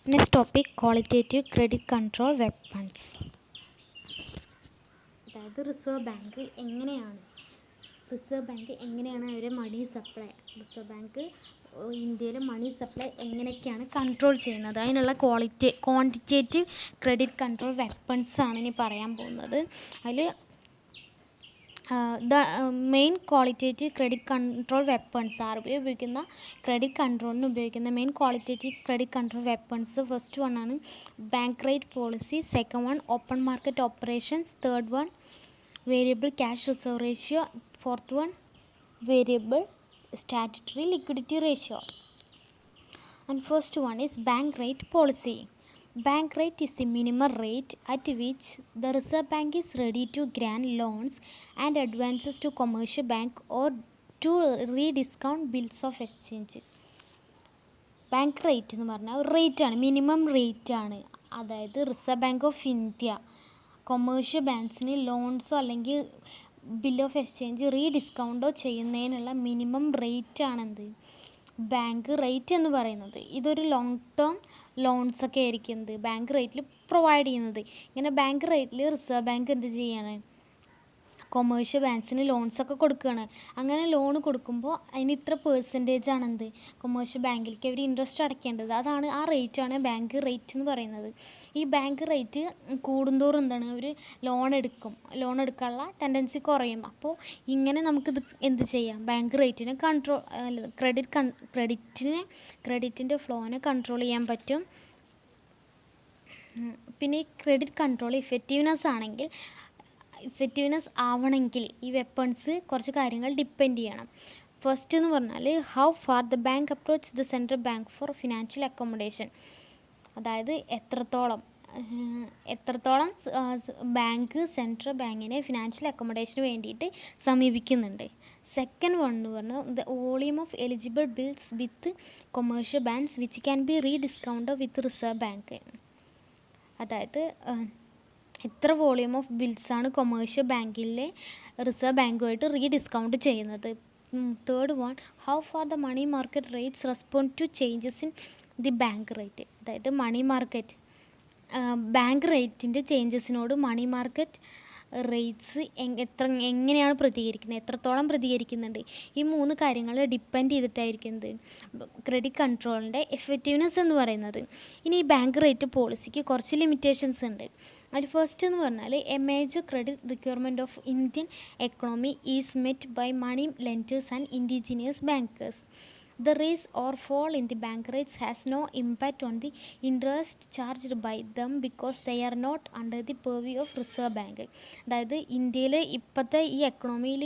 Next topic qualitative credit control weapons. അതായത് reserve bank എങ്ങനെയാണ് അവരുടെ മണി സപ്ലൈ, റിസർവ് ബാങ്ക് ഇന്ത്യയിലെ മണി സപ്ലൈ എങ്ങനെയൊക്കെയാണ് കൺട്രോൾ ചെയ്യുന്നത്, അതിനുള്ള ക്വാണ്ടിറ്റേറ്റീവ് ക്രെഡിറ്റ് കൺട്രോൾ വെപ്പൺസ് ആണ് ഇനി പറയാൻ പോകുന്നത്. അതിൽ main qualitative credit control weapons, R B I ഉപയോഗിക്കുന്ന ക്രെഡിറ്റ് കൺട്രോളിന് ഉപയോഗിക്കുന്ന main qualitative credit control weapons. First one ആണ് bank rate policy, second one open market operations, third one variable cash reserve ratio, fourth one variable statutory liquidity ratio. And first one is bank rate policy. Bank rate is the minimum rate at which the Reserve Bank is ready to grant loans and advances to commercial bank or to rediscount bills of exchange. Bank rate എന്ന് പറഞ്ഞാൽ ഒരു റേറ്റാണ്, minimum റേറ്റാണ്. അതായത് reserve bank of India commercial ബാങ്ക്സിന് ലോൺസോ അല്ലെങ്കിൽ bill of exchange റീഡിസ്കൗണ്ടോ ചെയ്യുന്നതിനുള്ള മിനിമം റേറ്റാണെന്ത് ബാങ്ക് റേറ്റ് എന്ന് പറയുന്നത്. ഇതൊരു ലോങ് ടേം ലോൺസൊക്കെ ആയിരിക്കുന്നത് ബാങ്ക് റേറ്റിൽ പ്രൊവൈഡ് ചെയ്യുന്നത്. ഇങ്ങനെ ബാങ്ക് റേറ്റിൽ റിസർവ് ബാങ്ക് എന്ത് ചെയ്യാണ്, കൊമേഴ്ഷ്യൽ ബാങ്ക്സിന് ലോൺസൊക്കെ കൊടുക്കുകയാണ്. അങ്ങനെ ലോൺ കൊടുക്കുമ്പോൾ അതിന് ഇത്ര പെർസെൻറ്റേജ് ആണെന്ത് കൊമേഴ്ഷ്യൽ ബാങ്കിലേക്ക് അവർ ഇൻട്രസ്റ്റ് അടയ്ക്കേണ്ടത്. അതാണ് ആ റേറ്റാണ് ബാങ്ക് റേറ്റ് എന്ന് പറയുന്നത്. ഈ ബാങ്ക് റേറ്റ് കൂടുന്തോറും എന്താണ് ഒരു ലോൺ എടുക്കാനുള്ള ടെൻഡൻസി കുറയും. അപ്പോൾ ഇങ്ങനെ നമുക്കിത് എന്ത് ചെയ്യാം, ബാങ്ക് റേറ്റിനെ ക്രെഡിറ്റിൻ്റെ ഫ്ലോനെ കൺട്രോൾ ചെയ്യാൻ പറ്റും. പിന്നെ ഈ ക്രെഡിറ്റ് കൺട്രോൾ ഇഫക്റ്റീവ്നെസ് ആവണമെങ്കിൽ ഈ വെപ്പൺസ് കുറച്ച് കാര്യങ്ങൾ ഡിപ്പെൻഡ് ചെയ്യണം. ഫസ്റ്റ് എന്ന് പറഞ്ഞാൽ how far the bank approach the central bank for financial accommodation. അതായത് എത്രത്തോളം ബാങ്ക് സെൻട്രൽ ബാങ്കിനെ ഫിനാൻഷ്യൽ അക്കോമഡേഷന് വേണ്ടിയിട്ട് സമീപിക്കുന്നുണ്ട്. സെക്കൻഡ് വൺ എന്ന് പറഞ്ഞാൽ the volume of eligible bills with commercial banks which can be rediscount with reserve bank. അതായത് എത്ര വോളിയം ഓഫ് ബിൽസാണ് കൊമേഴ്ഷ്യൽ ബാങ്കിലെ റിസർവ് ബാങ്കുമായിട്ട് റീഡിസ്കൗണ്ട് ചെയ്യുന്നത്. Third one how far the money market rates respond to changes in the bank rate. അതായത് മണി market bank റേറ്റിൻ്റെ ചേഞ്ചസിനോട് money market rates എങ്ങനെയാണ് പ്രതികരിക്കുന്നത്, എത്രത്തോളം പ്രതികരിക്കുന്നുണ്ട്. ഈ മൂന്ന് കാര്യങ്ങൾ ഡിപ്പെൻഡ് ചെയ്തിട്ടായിരിക്കുന്നത് ക്രെഡിറ്റ് കൺട്രോളിൻ്റെ എഫക്റ്റീവ്നെസ് എന്ന് പറയുന്നത്. ഇനി ഈ ബാങ്ക് റേറ്റ് പോളിസിക്ക് കുറച്ച് ലിമിറ്റേഷൻസ് ഉണ്ട്. അതിൽ ഫസ്റ്റ് എന്ന് പറഞ്ഞാൽ a major credit requirement of Indian economy is met by money lenders and indigenous bankers. The rise or fall in the bank rates has no impact on the interest charged by them because they are not under the purview of Reserve Bank. അതായത് ഇന്ത്യയിൽ ഇപ്പോഴത്തെ ഈ എക്കണോമിയിൽ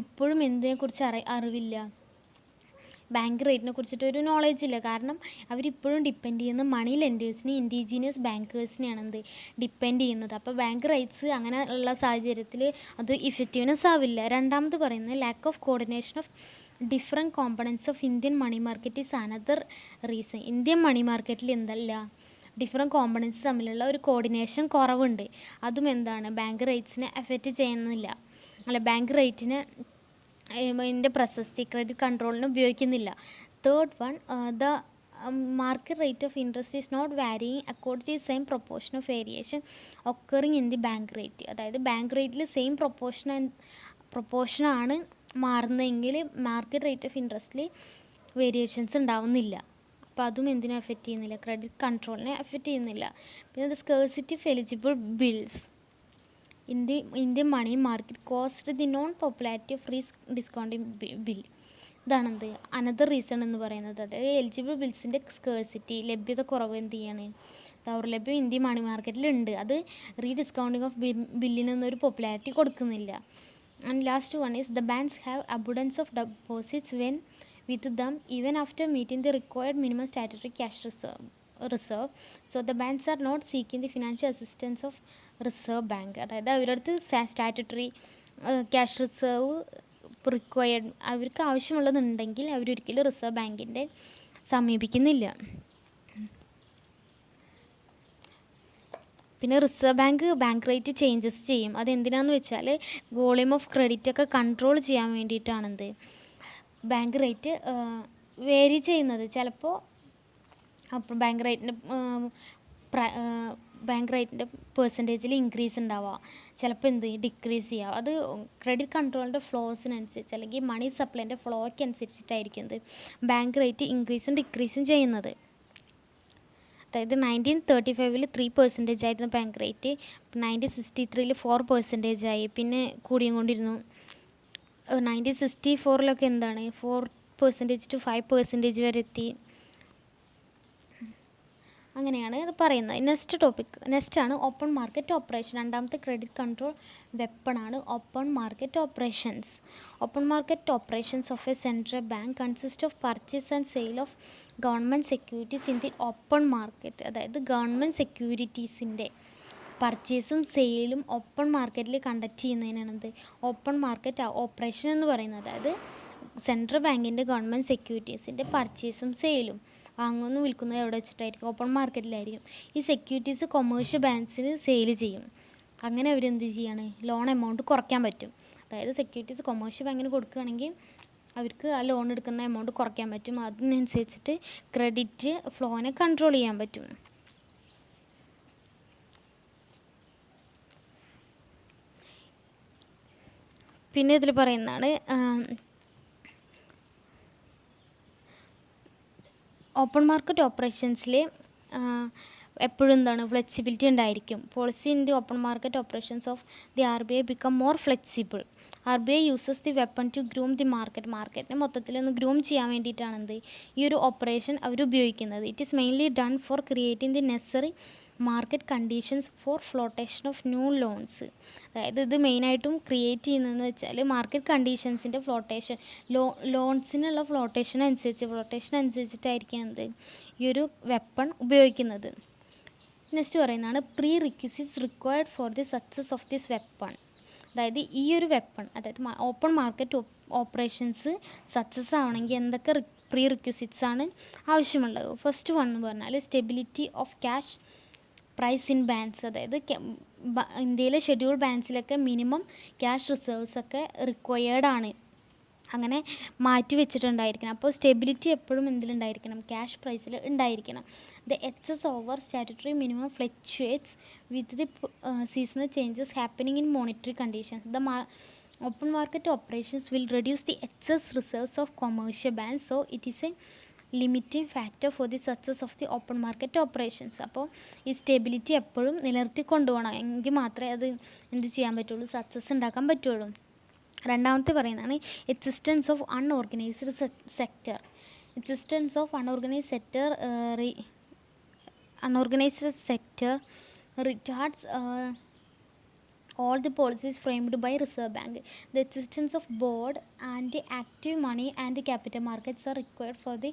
ഇപ്പോഴും എന്തിനെക്കുറിച്ച് അറിവില്ല, bank റേറ്റിനെ കുറിച്ചിട്ടൊരു knowledge ഇല്ല. കാരണം അവരിപ്പോഴും depend ചെയ്യുന്ന മണി ലെൻഡേഴ്സിനെ ഇൻഡിജീനിയസ് ബാങ്കേഴ്സിനെയാണ് ഡിപ്പെൻഡ് ചെയ്യുന്നത്. അപ്പോൾ ബാങ്ക് റേറ്റ്സ് അങ്ങനെ ഉള്ള സാഹചര്യത്തിൽ അത് ഇഫക്റ്റീവ്നെസ് ആവില്ല. രണ്ടാമത് പറയുന്നത് lack of coordination of different components of Indian money market is another reason. Indian money മാർക്കറ്റിൽ എന്തല്ല ഡിഫറെൻറ്റ് കോമ്പണൻസ് തമ്മിലുള്ള ഒരു കോർഡിനേഷൻ കുറവുണ്ട്. അതും എന്താണ് ബാങ്ക് റേറ്റ്സിനെ എഫക്റ്റ് ചെയ്യുന്നില്ല, ബാങ്ക് റേറ്റിനെ ഇതിൻ്റെ പ്രശസ്തി ക്രെഡിറ്റ് കൺട്രോളിന് ഉപയോഗിക്കുന്നില്ല. Third one the market rate of interest is not varying according to same proportion of variation occurring in the bank rate. അതായത് ബാങ്ക് റേറ്റിൽ സെയിം പ്രൊപ്പോർഷനാണ് മാറുന്നതെങ്കിൽ മാർക്കറ്റ് റേറ്റ് ഓഫ് ഇൻട്രസ്റ്റിൽ വേരിയേഷൻസ് ഉണ്ടാവുന്നില്ല. അപ്പോൾ അതും എന്തിനെ എഫക്റ്റ് ചെയ്യുന്നില്ല, ക്രെഡിറ്റ് കൺട്രോളിനെ എഫക്റ്റ് ചെയ്യുന്നില്ല. പിന്നെ the scarcity of eligible bills Indian money market cost the non popularity of discounting bill. ഇതാണെന്ത് അനദർ റീസൺ എന്ന് പറയുന്നത്. അതായത് എലിജിബിൾ ബിൽസിൻ്റെ സ്കേഴ്സിറ്റി, ലഭ്യത കുറവ് എന്ത് ചെയ്യാണ്, ദൗർലഭ്യം ഇന്ത്യൻ മണി മാർക്കറ്റിലുണ്ട്. അത് റീഡിസ്കൗണ്ടിങ് ഓഫ് ബില്ലിനൊന്നും ഒരു പോപ്പുലാരിറ്റി കൊടുക്കുന്നില്ല. And last one is the banks have abundance of deposits when with them even after meeting the required minimum statutory cash reserve. So the banks are not seeking the financial assistance of Reserve Bank. അതായത് അവരുടെ അടുത്ത് statutory cash reserve required അവർക്ക് ആവശ്യമുള്ളതുണ്ടെങ്കിൽ അവരൊരിക്കലും reserve ബാങ്കിൻ്റെ സമീപിക്കുന്നില്ല. പിന്നെ reserve bank rate changes ചെയ്യും. അതെന്തിനാന്ന് വെച്ചാൽ volume of credit ഒക്കെ കൺട്രോൾ ചെയ്യാൻ വേണ്ടിയിട്ടാണെന്ത് ബാങ്ക് റേറ്റ് വേരി ചെയ്യുന്നത്. ചിലപ്പോൾ അപ്പോൾ ബാങ്ക് റേറ്റിൻ്റെ പെർസെൻറ്റേജിൽ ഇൻക്രീസ് ഉണ്ടാവുക, ചിലപ്പോൾ എന്ത് ഡിക്രീസ് ചെയ്യുക. അത് ക്രെഡിറ്റ് കൺട്രോളിൻ്റെ ഫ്ലോസിനനുസരിച്ച് അല്ലെങ്കിൽ മണി സപ്ലൈൻ്റെ ഫ്ലോയ്ക്ക് അനുസരിച്ചിട്ടായിരിക്കും ഇത് ബാങ്ക് റേറ്റ് ഇൻക്രീസും ഡിക്രീസും ചെയ്യുന്നത്. അതായത് 1935 3% ആയിരുന്നു ബാങ്ക് റേറ്റ്, 1963 4% ആയി, പിന്നെ കൂടിയും കൊണ്ടിരുന്നു. 1964 എന്താണ് 4% to 5% വരെ എത്തി. അങ്ങനെയാണ് ഇത് പറയുന്നത്. നെക്സ്റ്റ് ആണ് ഓപ്പൺ മാർക്കറ്റ് ഓപ്പറേഷൻ. രണ്ടാമത്തെ ക്രെഡിറ്റ് കൺട്രോൾ വെപ്പണാണ് open market operations. Open market operations of a central bank consist of purchase and sale of government securities in the open market. അതായത് ഗവൺമെൻറ് സെക്യൂരിറ്റീസിൻ്റെ പർച്ചേസും സെയിലും ഓപ്പൺ മാർക്കറ്റിൽ കണ്ടക്ട് ചെയ്യുന്നതിനാണ് open market operation എന്ന് പറയുന്നത്. അതായത് സെൻട്രൽ ബാങ്കിൻ്റെ ഗവൺമെൻറ് സെക്യൂരിറ്റീസിൻ്റെ പർച്ചേസും സെയിലും വാങ്ങുന്നു വിൽക്കുന്നത് എവിടെ വെച്ചിട്ടായിരിക്കും? ഓപ്പൺ മാർക്കറ്റിലായിരിക്കും. ഈ സെക്യൂരിറ്റീസ് കൊമേഴ്ഷ്യൽ ബാങ്ക്സിന് സെയിൽ ചെയ്യും. അങ്ങനെ അവരെന്ത് ചെയ്യാണ്? ലോൺ എമൗണ്ട് കുറയ്ക്കാൻ പറ്റും. അതായത് സെക്യൂരിറ്റീസ് കൊമേഴ്ഷ്യൽ ബാങ്കിന് കൊടുക്കുകയാണെങ്കിൽ അവർക്ക് ആ ലോൺ എടുക്കുന്ന എമൗണ്ട് കുറയ്ക്കാൻ പറ്റും. അതിനനുസരിച്ചിട്ട് ക്രെഡിറ്റ് ഫ്ലോനെ കൺട്രോൾ ചെയ്യാൻ പറ്റും. പിന്നെ ഇതിൽ പറയുന്നതാണ് ഓപ്പൺ മാർക്കറ്റ് ഓപ്പറേഷൻസിൽ എപ്പോഴും എന്താണ് ഫ്ലെക്സിബിലിറ്റി ഉണ്ടായിരിക്കും. Policy in the open market operations of the RBI become more flexible. RBI uses the weapon to groom the മാർക്കറ്റിനെ മൊത്തത്തിലൊന്ന് ഗ്രൂം ചെയ്യാൻ വേണ്ടിയിട്ടാണ് ഈ ഒരു ഓപ്പറേഷൻ അവർ ഉപയോഗിക്കുന്നത്. It is mainly done for creating the necessary market conditions for flotation of new loans. അതായത് ഇത് മെയിനായിട്ടും ക്രിയേറ്റ് ചെയ്യുന്നതെന്ന് വെച്ചാൽ മാർക്കറ്റ് കണ്ടീഷൻസിൻ്റെ ഫ്ലോട്ടേഷൻ, ലോൺസിനുള്ള ഫ്ലോട്ടേഷൻ അനുസരിച്ചിട്ടായിരിക്കും ഈ ഒരു വെപ്പൺ ഉപയോഗിക്കുന്നത്. നെക്സ്റ്റ് പറയുന്നതാണ് prerequisites required for the success of this weapon. അതായത് ഈ ഒരു വെപ്പൺ, അതായത് ഓപ്പൺ മാർക്കറ്റ് ഓപ്പറേഷൻസ് സക്സസ് ആവണമെങ്കിൽ എന്തൊക്കെ പ്രീ റിക്വിസിറ്റ്സ് ആണ് ആവശ്യമുള്ളത്? ഫസ്റ്റ് വൺ എന്ന് പറഞ്ഞാൽ stability of cash prize in banks. അതായത് ഇന്ത്യയിലെ ഷെഡ്യൂൾഡ് ബാങ്ക്സിലൊക്കെ മിനിമം ക്യാഷ് റിസർവ്സ് ഒക്കെ റിക്വയേർഡ് ആണ്, അങ്ങനെ മാറ്റി വെച്ചിട്ടുണ്ടായിരിക്കണം. അപ്പോൾ സ്റ്റെബിലിറ്റി എപ്പോഴും എന്തിലുണ്ടായിരിക്കണം? ക്യാഷ് പ്രൈസിൽ ഉണ്ടായിരിക്കണം. The excess over statutory minimum fluctuates with the seasonal changes happening in monetary conditions. The open market operations will reduce the excess reserves of commercial banks. So it is a limiting factor for the success of the open market operations. അപ്പോൾ ഈ stability എപ്പോഴും നിലനിർത്തി കൊണ്ടുപോകണം, എങ്കിൽ മാത്രമേ അത് എന്ത് ചെയ്യാൻ പറ്റുള്ളൂ? സക്സസ് ഉണ്ടാക്കാൻ പറ്റുള്ളൂ. രണ്ടാമത്തെ പറയുന്നതാണ് existence of unorganised sector. Existence of unorganised sector retards all the policies framed by Reserve Bank. The existence of board and active money and capital markets are required for the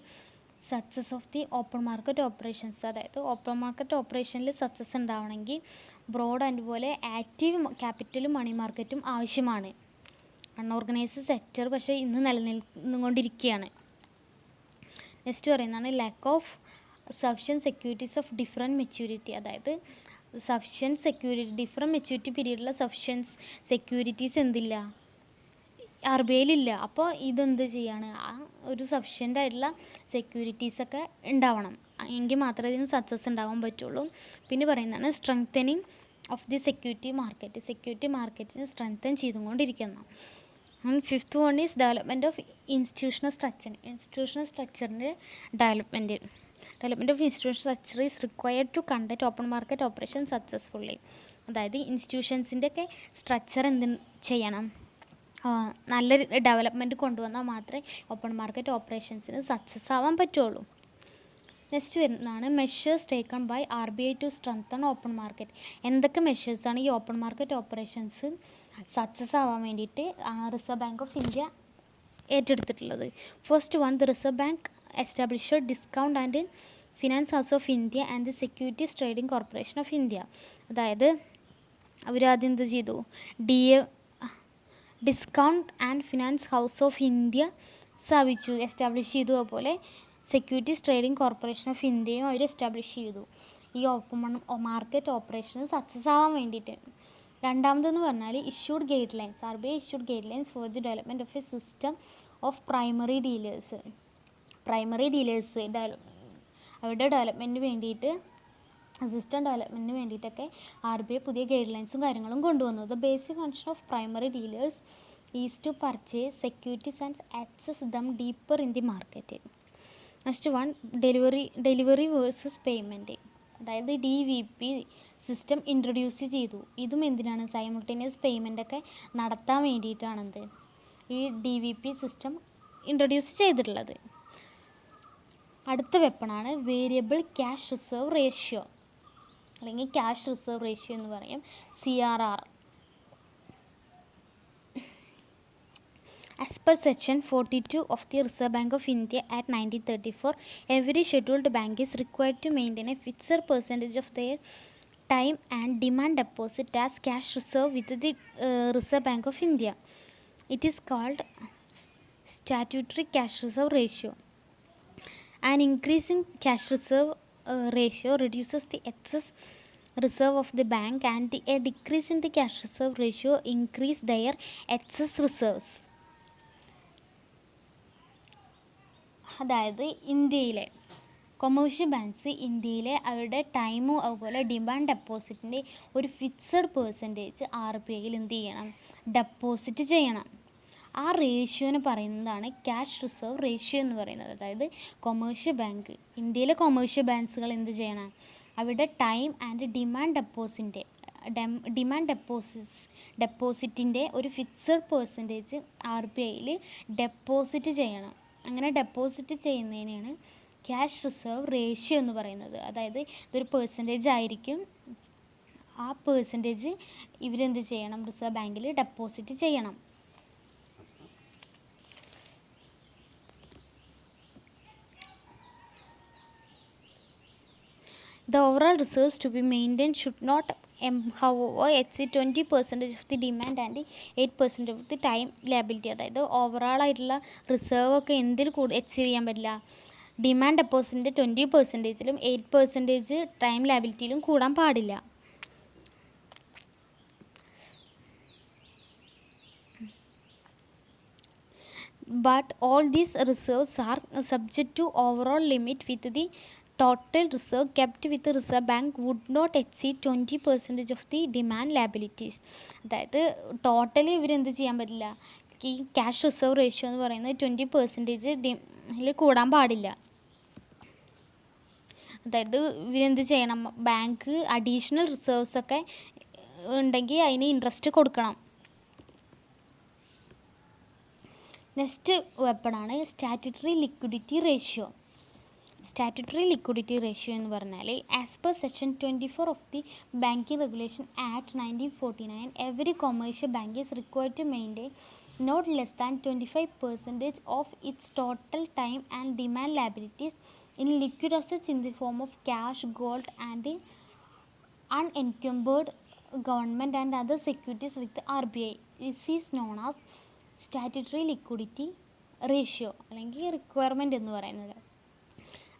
success of the open market operations. അതായത് open market ഓപ്പറേഷനിൽ success ഉണ്ടാവണമെങ്കിൽ broad and പോലെ active ക്യാപിറ്റലും money മാർക്കറ്റും ആവശ്യമാണ്. Unorganised sector പക്ഷേ ഇന്ന് നിലനിന്നുകൊണ്ടിരിക്കുകയാണ്. നെക്സ്റ്റ് പറയുന്നതാണ് lack of sufficient securities of different maturity. അതായത് സഫിഷ്യൻറ്റ് സെക്യൂരിറ്റി, ഡിഫറെൻറ്റ് മെച്യൂരിറ്റി പീരീഡിലുള്ള സഫിഷ്യൻസ് സെക്യൂരിറ്റീസ് എന്തില്ല? RBIയിലില്ല. അപ്പോൾ ഇതെന്ത് ചെയ്യാണ്? ആ ഒരു സഫിഷ്യൻ്റ് ആയിട്ടുള്ള സെക്യൂരിറ്റീസൊക്കെ ഉണ്ടാവണം, എങ്കിൽ മാത്രമേ ഇതിന് സക്സസ് ഉണ്ടാവാൻ പറ്റുള്ളൂ. പിന്നെ പറയുന്നതാണ് സ്ട്രെങ്തനിങ് ഓഫ് ദി സെക്യൂരിറ്റി മാർക്കറ്റിനെ സ്ട്രെങ്തൻ ചെയ്തുകൊണ്ടിരിക്കുന്നു. Fifth one is development of institutional സ്ട്രക്ചറിൻ്റെ development of institution structure is required to conduct open market operation successfully. അതായത് ഇൻസ്റ്റിറ്റ്യൂഷൻസിൻ്റെ ഒക്കെ സ്ട്രക്ചർ ചെയ്യണം? നല്ല ഡെവലപ്മെൻറ്റ് കൊണ്ടുവന്നാൽ മാത്രമേ ഓപ്പൺ മാർക്കറ്റ് ഓപ്പറേഷൻസിന് സക്സസ് ആവാൻ പറ്റുള്ളൂ. നെക്സ്റ്റ് വരുന്നതാണ് measures taken by RBI to strengthen open market. എന്തൊക്കെ മെഷേഴ്സാണ് ഈ ഓപ്പൺ മാർക്കറ്റ് ഓപ്പറേഷൻസ് സക്സസ് ആവാൻ വേണ്ടിയിട്ട് റിസർവ് ബാങ്ക് ഓഫ് ഇന്ത്യ ഏറ്റെടുത്തിട്ടുള്ളത്? First one, the reserve bank established discount and finance house of India and the securities trading corporation of India. അതായത് അവരാദ്യം എന്ത് ചെയ്തു? Discount and finance house of India establish ചെയ്തു. അതുപോലെ securities trading corporation of ഇന്ത്യയും അവർ establish ചെയ്തു ഈ open market operation success ആവാൻ വേണ്ടിയിട്ട്. രണ്ടാമതെന്ന് പറഞ്ഞാൽ issued guide lines. RBI issued guide lines for the development of A system of primary dealers. അവരുടെ ഡെവലപ്മെൻറ്റിന് വേണ്ടിയിട്ട് സിസ്റ്റം ഡെവലപ്മെൻറ്റിന് വേണ്ടിയിട്ടൊക്കെ RBI പുതിയ ഗൈഡ് ലൈൻസും കാര്യങ്ങളും കൊണ്ടുവന്നു. The basic function of primary dealers is to purchase securities and access them deeper in the market. Next one, delivery versus payment. അതായത് DVP system introduce ചെയ്തു. ഇതും എന്തിനാണ്? സൈമിൾട്ടേനിയസ് പേയ്മെൻറ്റൊക്കെ നടത്താൻ വേണ്ടിയിട്ടാണെന്ത് ഈ DVP സിസ്റ്റം ഇൻട്രൊഡ്യൂസ് ചെയ്തിട്ടുള്ളത്. അടുത്ത വെപ്പണാണ് വേരിയബിൾ ക്യാഷ് റിസർവ് റേഷ്യോ, അല്ലെങ്കിൽ cash reserve ratio എന്ന് പറയും, CRR. As per section 42 of the Reserve Bank of India Act 1934, every scheduled bank is required to maintain a fixed percentage of their time and demand deposit as cash reserve with the Reserve Bank of India. It is called statutory cash reserve ratio. An increase in cash reserve ratio reduces the excess reserve of the bank, and a decrease in the cash reserve ratio increase their excess reserves. അതായത് ഇന്ത്യയിലെ commercial banks ഇന്ത്യയിലെ അവരുടെ ടൈമും അതുപോലെ demand ഡെപ്പോസിറ്റിൻ്റെ ഒരു fixed percentage RBIയിൽ എന്ത് ചെയ്യണം? Deposit ചെയ്യണം. ആ റേഷ്യോന് പറയുന്നതാണ് ക്യാഷ് റിസർവ് റേഷ്യോ എന്ന് പറയുന്നത്. അതായത് കൊമേഴ്ഷ്യൽ ബാങ്ക്, ഇന്ത്യയിലെ കൊമേഴ്ഷ്യൽ ബാങ്ക്സുകൾ എന്ത് ചെയ്യണം? അവരുടെ ടൈം ആൻഡ് ഡിമാൻഡ് ഡെപ്പോസിറ്റിൻ്റെ ഒരു ഫിക്സഡ് പെർസെൻറ്റേജ് RBIയിൽ ഡെപ്പോസിറ്റ് ചെയ്യണം. അങ്ങനെ ഡെപ്പോസിറ്റ് ചെയ്യുന്നതിനാണ് ക്യാഷ് റിസർവ് റേഷ്യോ എന്ന് പറയുന്നത്. അതായത് ഇതൊരു പെർസെൻറ്റേജ് ആയിരിക്കും. ആ പെർസെൻറ്റേജ് ഇവരെന്ത് ചെയ്യണം? റിസർവ് ബാങ്കിൽ ഡെപ്പോസിറ്റ് ചെയ്യണം. The overall reserves to be maintained should not however exceed 20% of the demand and 8% of the time liability. അതായത് ഓവറോൾ ആയിട്ടുള്ള റിസർവ് ഒക്കെ എന്തിൽ എക്സീഡ് ചെയ്യാൻ പറ്റില്ല? ഡിമാൻഡ് ഡെപ്പോസിറ്റിൻ്റെ 20%-ലും 8% ടൈം ലയബിലിറ്റിയിലും കൂടാൻ പാടില്ല. But all these reserves are subject to overall limit with the total reserve kept with the Reserve Bank would not exceed 20% of the demand liabilities. അതായത് totally ഇവരെന്ത് ചെയ്യാൻ പറ്റില്ല? ഈ ക്യാഷ് റിസർവ് റേഷ്യോ എന്ന് പറയുന്നത് 20% കൂടാൻ പാടില്ല. അതായത് ഇവരെന്ത് ചെയ്യണം? ബാങ്ക് അഡീഷണൽ റിസർവ്സ് ഒക്കെ ഉണ്ടെങ്കിൽ അതിന് ഇൻട്രസ്റ്റ് കൊടുക്കണം. നെക്സ്റ്റ് വെപ്പണാണ് statutory liquidity ratio. Statutory liquidity ratio എന്ന് പറഞ്ഞാൽ as per section 24 of the banking regulation act 1949, every commercial bank is required to maintain not less than 25% of its total time and demand liabilities in liquid assets in the form of cash, gold and unencumbered government and other securities with the RBI. This is known as statutory liquidity ratio അല്ലെങ്കിൽ requirement എന്ന് പറയുന്നത്.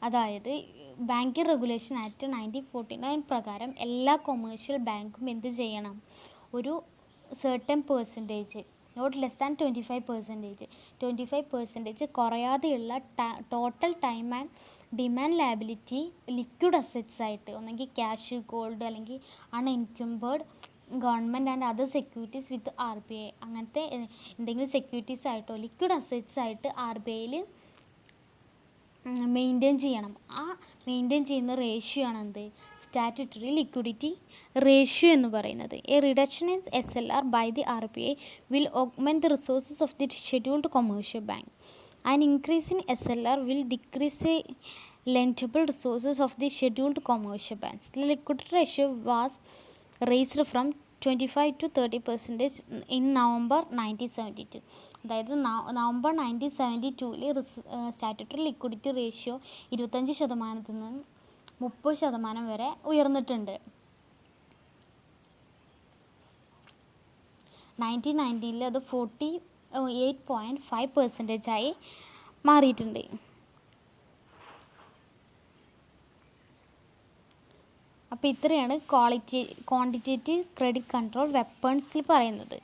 അതായത് banking regulation act 1949 പ്രകാരം എല്ലാ commercial ബാങ്കും എന്ത് ചെയ്യണം? ഒരു certain percentage, not less than 25% കുറയാതെയുള്ള total time and demand liability liquid assets ആയിട്ട്, ഒന്നെങ്കിൽ ക്യാഷ്, ഗോൾഡ് അല്ലെങ്കിൽ unencumbered government and other securities with RBI, അങ്ങനത്തെ എന്തെങ്കിലും സെക്യൂരിറ്റീസ് ആയിട്ടോ ലിക്വിഡ് അസറ്റ്സ് ആയിട്ട് RBIയിൽ മെയിൻറ്റെയിൻ ചെയ്യണം. ആ മെയിൻറ്റെയിൻ ചെയ്യുന്ന റേഷ്യോ ആണ് എന്ത്? സ്റ്റാറ്റ്യൂട്ടറി ലിക്വിഡിറ്റി റേഷ്യോ എന്ന് പറയുന്നത്. A reduction in SLR by the RBI will augment the resources of the scheduled commercial bank. An increase in SLR will decrease the lendable resources of the scheduled commercial banks. The liquidity ratio was raised from 25 to 30% in November 1972. അതായത് November 1972 statutory liquidity ratio 25% നിന്ന് 30% വരെ ഉയർന്നിട്ടുണ്ട്. 1990 അത് 48.5% മാറിയിട്ടുണ്ട്. അപ്പോൾ ഇത്രയാണ് quantitative credit control വെപ്പൺസിൽ പറയുന്നത്.